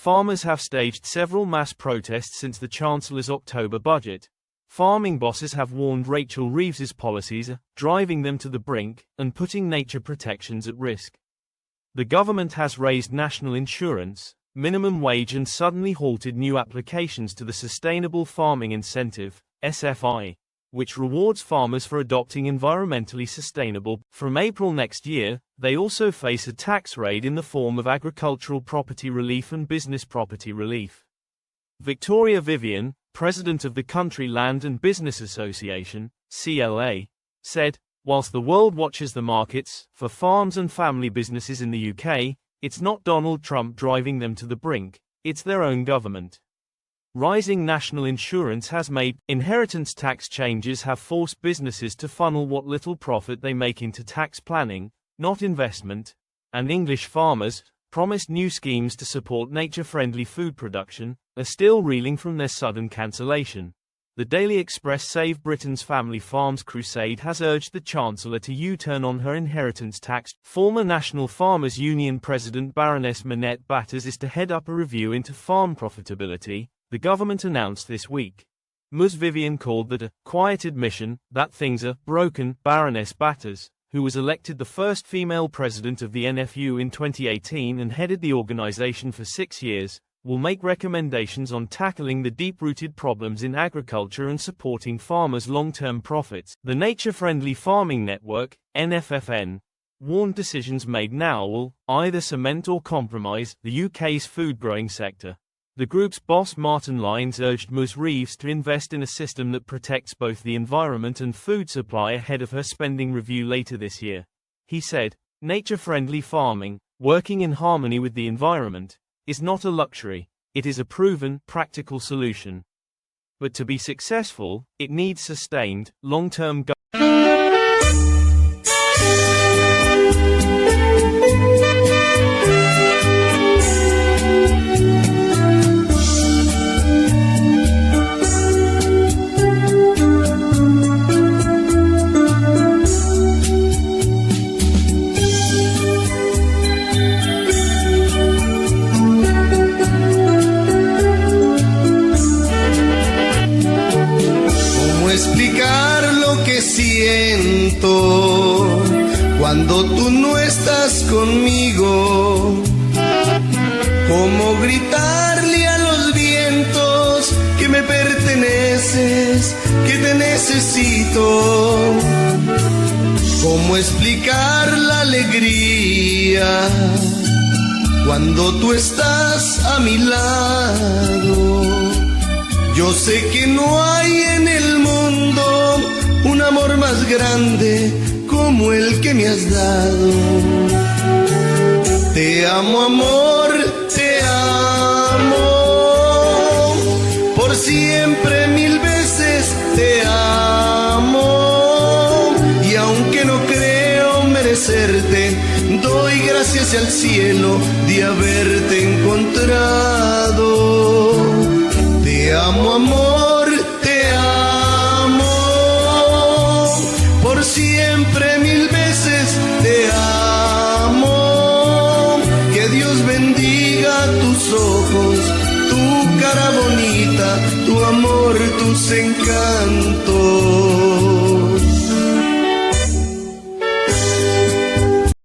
farmers have staged several mass protests since the Chancellor's October budget. Farming bosses have warned Rachel Reeves's policies are driving them to the brink and putting nature protections at risk. The government has raised national insurance, minimum wage and suddenly halted new applications to the Sustainable Farming Incentive, SFI, which rewards farmers for adopting environmentally sustainable. From April next year, they also face a tax raid in the form of agricultural property relief and business property relief. Victoria Vivian, president of the Country Land and Business Association, CLA, said, "Whilst the world watches the markets for farms and family businesses in the UK, it's not Donald Trump driving them to the brink, it's their own government." Rising national insurance has made inheritance tax changes have forced businesses to funnel what little profit they make into tax planning, not investment, and English farmers, promised new schemes to support nature-friendly food production, are still reeling from their sudden cancellation. The Daily Express Save Britain's Family Farms crusade has urged the Chancellor to U-turn on her inheritance tax. Former National Farmers Union President Baroness Minette Batters is to head up a review into farm profitability, the government announced this week. Ms. Vivian called that a quiet admission that things are broken. Baroness Batters, who was elected the first female president of the NFU in 2018 and headed the organization for 6 years, will make recommendations on tackling the deep-rooted problems in agriculture and supporting farmers' long-term profits. The Nature-Friendly Farming Network, NFFN, warned decisions made now will either cement or compromise the UK's food-growing sector. The group's boss Martin Lyons urged Ms. Reeves to invest in a system that protects both the environment and food supply ahead of her spending review later this year. He said, "Nature-friendly farming, working in harmony with the environment, is not a luxury, it is a proven, practical solution. But to be successful, it needs sustained, long-term cuando tú no estás conmigo. Cómo gritarle a los vientos que me perteneces, que te necesito. Cómo explicar la alegría cuando tú estás a mi lado. Yo sé que no hay en el mundo un amor más grande como el que me has dado. Te amo, amor, te amo, por siempre 1000 veces te amo. Y aunque no creo merecerte, doy gracias al cielo de haberte encontrado. Te amo, amor, te amo, por siempre 1000 veces te amo. Que Dios bendiga tus ojos, tu cara bonita, tu amor, tus encantos.